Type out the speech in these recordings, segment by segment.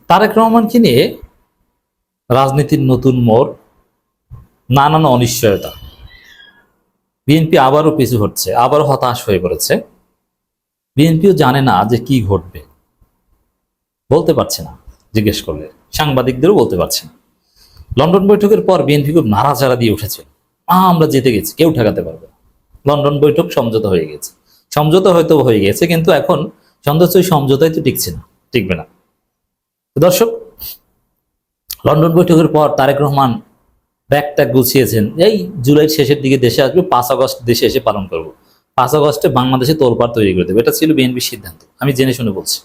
তারেক রহমানকে নিয়ে রাজনীতির নতুন মোড়, নানান অনিশ্চয়তা। বিএনপি আবারও পিছু হচ্ছে, আবারও হতাশ হয়ে পড়েছে। বিএনপিও জানে না যে কি ঘটবে, বলতে পারছে না। জিজ্ঞেস করলে সাংবাদিকদেরও বলতে পারছে না। লন্ডন বৈঠকের পর বিএনপি খুব নাড়াচাড়া দিয়ে উঠেছে, আমরা জিতে গেছি, কেউ ঠেকাতে পারবে না। লন্ডন বৈঠক সমঝোতা হয়ে গেছে, সমঝোতা হয়তো হয়ে গেছে, কিন্তু এখন সন্দেহ ওই সমঝোতাই তো টিকছে না, টিকবে না। দর্শক, লন্ডন বৈঠকের পর তারেক রহমান ব্যাগটা গুছিয়েছেন, এই জুলাইয়ের শেষের দিকে দেশে আসবে, 5 আগস্ট দেশে এসে পালন করব। 5 আগস্টে বাংলাদেশে তোলপাড় তৈরি করে দেবে, এটা ছিল বিএনপির সিদ্ধান্ত। আমি জেনে শুনে বলছি,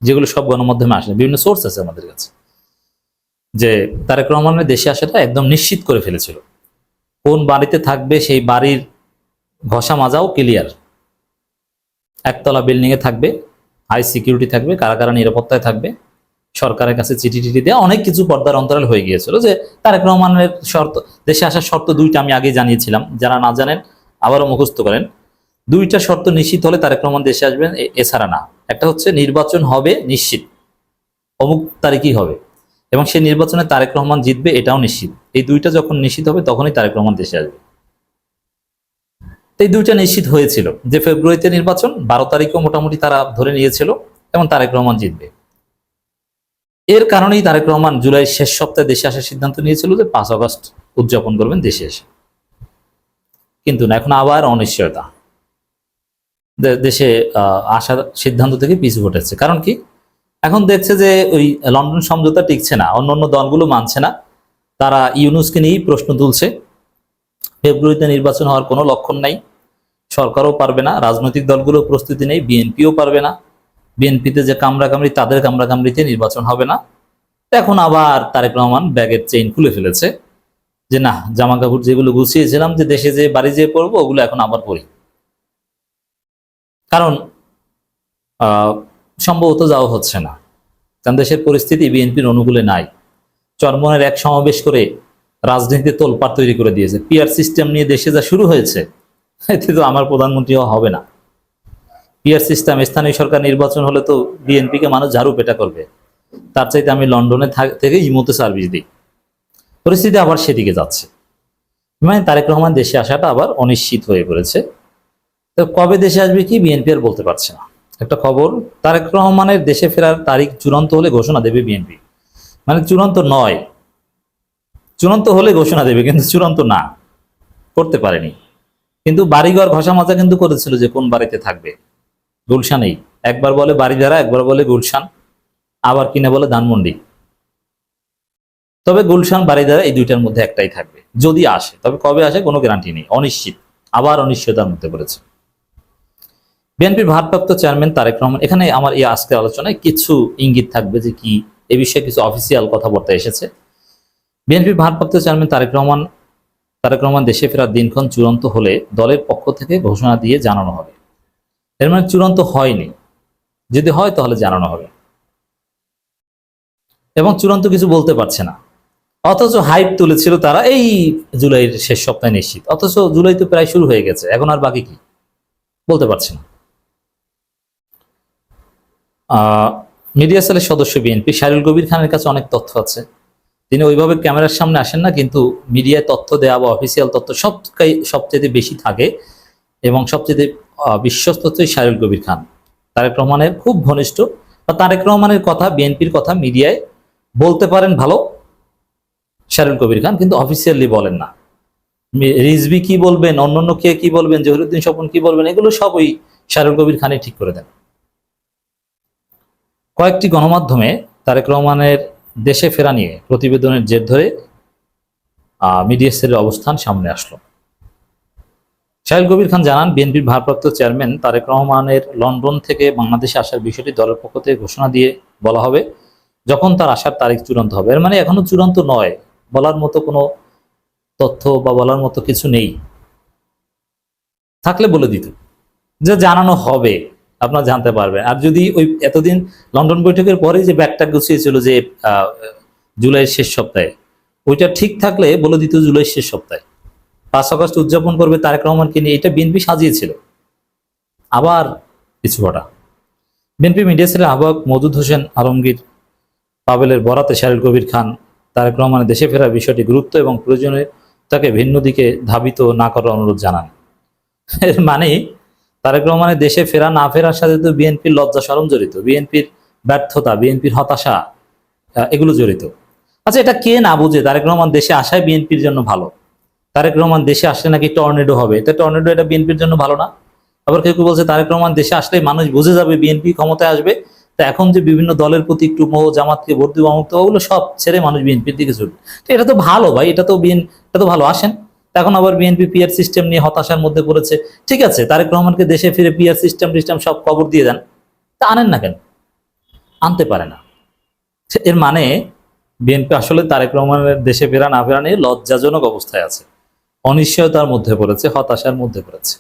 যেগুলো সব গণমাধ্যমে আসে, বিভিন্ন সোর্স আছে আমাদের কাছে, যে তারেক রহমানের দেশে আসাটা একদম নিশ্চিত করে ফেলেছিল। কোন বাড়িতে থাকবে সেই বাড়ির ঘষা মাজাও ক্লিয়ার। একতলা বিল্ডিং এ থাকবে, হাই সিকিউরিটি থাকবে, কারা কারা নিরাপত্তায় থাকবে, সরকারের কাছে চিঠি টিঠি দেওয়া, অনেক কিছু পর্দার অন্তরাল হয়ে গিয়েছিল। যে তারেক রহমানের শর্ত, দেশে আসার শর্ত দুইটা, আমি আগে জানিয়েছিলাম, যারা না জানেন আবারও মুখস্থ করেন। দুইটা শর্ত নিশ্চিত হলে তারেক রহমান দেশে আসবেন, এছাড়া না। একটা হচ্ছে নির্বাচন হবে নিশ্চিত, অমুক তারিখই হবে, এবং সেই নির্বাচনে তারেক রহমান জিতবে, এটাও নিশ্চিত। এই দুইটা যখন নিশ্চিত হবে তখনই তারেক রহমান দেশে আসবে। এই দুইটা নিশ্চিত হয়েছিল, যে ফেব্রুয়ারিতে নির্বাচন, 12 তারিখও মোটামুটি তারা ধরে নিয়েছিল, এবং তারেক রহমান জিতবে। এর কারণেই তারেক রহমান জুলাইয়ের শেষ সপ্তাহে দেশে আসার সিদ্ধান্ত নিয়েছিল, যে 5 আগস্ট উদযাপন করবেন দেশে এসে। কিন্তু না, এখন আবার অনিশ্চয়তা, দেশে আসার সিদ্ধান্ত থেকে পিছু হটেছে। কারণ কি, এখন দেখছে যে ওই লন্ডন সমঝোতা টিকছে না, অন্যান্য দলগুলো মানছে না, তারা ইউনূসকে নিয়েই প্রশ্ন তুলছে। ফেব্রুয়ারিতে নির্বাচন হওয়ার কোনো লক্ষণ নাই, সরকারও পারবে না, রাজনৈতিক দলগুলো প্রস্তুতি নেই, বিএনপিও পারবে না। বিএনপিতে যে কামড়াকামড়ি, তাদের কামড়াকামড়িতে নির্বাচন হবে না। এখন আবার তারেক রহমান ব্যাগের চেইন খুলে ফেলেছে, যে না, জামা কাপড় যেগুলো গুছিয়েছিলাম যে দেশে যে বাড়ি যেয়ে পড়বো, ওগুলো এখন আবার পড়ি। কারণ সম্ভবত যাওয়া হচ্ছে না, কারণ দেশের পরিস্থিতি বিএনপির অনুকূলে নাই। চরমনের এক সমাবেশ করে রাজনীতিতে তোলপাড় তৈরি করে দিয়েছে। পিআর সিস্টেম নিয়ে দেশে যা শুরু হয়েছে, এতে তো আমার প্রধানমন্ত্রী হবে না। পিআর সিস্টেম, স্থানীয় সরকার নির্বাচন হলে তো বিএনপিকে মানুষ ঝাড়ু পেটা করবে, তার চাইতে আমি লন্ডনে থেকে ইমোতে সার্ভিস দিই। পরিস্থিতি আবার সেদিকে যাচ্ছে, মানে তারেক রহমান দেশে আসাটা আবার অনিশ্চিত হয়ে পড়েছে। তো কবে দেশে আসবে কি বিএনপি আর বলতে পারছে না। একটা খবর, তারেক রহমানের দেশে ফেরার তারিখ চূড়ান্ত হলে ঘোষণা দেবে বিএনপি। মানে চূড়ান্ত নয়, চূড়ান্ত হলে ঘোষণা দেবে, কিন্তু চূড়ান্ত না, করতে পারেনি। কিন্তু বাড়িঘর ঘষা মাজা কিন্তু করেছিল, যে কোন বাড়িতে থাকবে। গুলশানেই, একবার বলে বাড়িধারা, একবার বলে গুলশান, আবার কিনে বলে ধানমন্ডি। তবে গুলশান বাড়িধারা এই দুইটার মধ্যে একটাই থাকবে যদি আসে, তবে কবে আসে কোনো গ্যারান্টি নেই, অনিশ্চিত, আবার অনিশ্চয়তার মধ্যে পড়েছে। বিএনপির ভারপ্রাপ্ত চেয়ারম্যান তারেক রহমান, এখানে আমার এই আজকের আলোচনায় কিছু ইঙ্গিত থাকবে যে কি এ বিষয়ে কিছু অফিসিয়াল কথাবার্তা এসেছে। বিএনপির ভারপ্রাপ্ত চেয়ারম্যান তারেক রহমান দেশে ফেরার দিনক্ষণ চূড়ান্ত হলে দলের পক্ষ থেকে ঘোষণা দিয়ে জানানো হবে। এর মানে চূড়ান্ত হয়নি, যদি হয় তাহলে জানানো হবে, এবং চূড়ান্ত কিছু বলতে পারছে না। অথচ হাইপ তুলেছিল তারা, এই জুলাইয়ের শেষ সপ্তাহে নিশ্চিত, অথচ জুলাই তো প্রায় শুরু হয়ে গেছে, এখন আর বাকি কি বলতে পারছে না। মিডিয়া সেলের সদস্য বিএনপি শাহরুল কবির খানের কাছে অনেক তথ্য আছে। তিনি ওইভাবে ক্যামেরার সামনে আসেন না, কিন্তু মিডিয়ায় তথ্য দেওয়া বা অফিসিয়াল তথ্য সবচেয়ে বেশি থাকে, এবং সবচেয়ে বিশ্বস্ত হচ্ছে শাহরুল কবির খান, তারেক রহমানের খুব ঘনিষ্ঠ। বা তারেক রহমানের কথা, বিএনপির কথা মিডিয়ায় বলতে পারেন ভালো শাহরুল কবির খান, কিন্তু অফিসিয়ালি বলেন না। রিজভি কি বলবেন, অন্যান্য কে কি বলবেন, জহিরুদ্দিন স্বপন কি বলবেন, এগুলো সব ওই শাহরুল কবির খানই ঠিক করে দেন। কয়েকটি গণমাধ্যমে তারেক রহমানের দেশে ফেরা নিয়ে প্রতিবেদনের জের ধরে মিডিয়া সেলের অবস্থান সামনে আসলো। শাহরুল কবির খান জানান, বিএনপির ভারপ্রাপ্ত চেয়ারম্যান তারেক রহমানের লন্ডন থেকে বাংলাদেশে আসার বিষয়টি দলের পক্ষ থেকে ঘোষণা দিয়ে বলা হবে যখন তার আসার তারিখ চূড়ান্ত হবে। এর মানে এখনো চূড়ান্ত নয়, বলার মতো কোনো তথ্য বা বলার মতো কিছু নেই। থাকলে বলে দিত, যে জানানো হবে, আপনারা জানতে পারবেন। আর যদি ওই এতদিন লন্ডন বৈঠকের পরে যে ব্যাগটা গুছিয়েছিল যে জুলাইয়ের শেষ সপ্তাহে, ওইটা ঠিক থাকলে বলে দিত জুলাইয়ের শেষ সপ্তাহে 5 আগস্ট উদযাপন করবে তারেক রহমানকে নিয়ে, এটা বিএনপি সাজিয়েছিল। আবার পিছু হটা। বিএনপি মিডিয়া সেলের আহ্বায়ক মওদুদ হোসেন আলমগীর পাবেলের বরাতে শাহরুল কবির খান তারেক রহমানের দেশে ফেরার বিষয়টি গুরুত্ব এবং প্রয়োজনীয়তাকে ভিন্ন দিকে ধাবিত না করার অনুরোধ জানান। এর মানে তারেক রহমানের দেশে ফেরা না ফেরার সাথে তো বিএনপির লজ্জা শরম জড়িত, বিএনপির ব্যর্থতা, বিএনপির হতাশা, এগুলো জড়িত। আচ্ছা, এটা কে না বুঝে তারেক রহমান দেশে আসায় বিএনপির জন্য ভালো? তারেক রহমান দেশে আসলে নাকি টর্নেডো হবে, এটা টর্নেডো, এটা বিএনপির জন্য ভালো না? আবার কেউ কেউ বলছে তারেক রহমান দেশে আসলে মানুষ বুঝে যাবে বিএনপি ক্ষমতায় আসবে, তা এখন যে বিভিন্ন দলের প্রতি একটু মোহ, জামাতকে ভোট দিব, অমুক, ওগুলো সব ছেড়ে মানুষ বিএনপির দিকে ছুটবে। তো এটা তো ভালো ভাই, এটা তো ভালো। আসেন, এখন আবার বিএনপি পিআর সিস্টেম নিয়ে হতাশার মধ্যে পড়েছে। ঠিক আছে, তারেক রহমানকে দেশে ফিরে পিআর সিস্টেম সব কবর দিয়ে দেন, তা আনেন না কেন? আনতে পারে না। এর মানে বিএনপি আসলে তারেক রহমানের দেশে ফেরা না ফেরা নিয়ে লজ্জাজনক অবস্থায় আছে, অনিশ্চয়তার মধ্যে পড়েছে, হতাশার মধ্যে পড়েছে।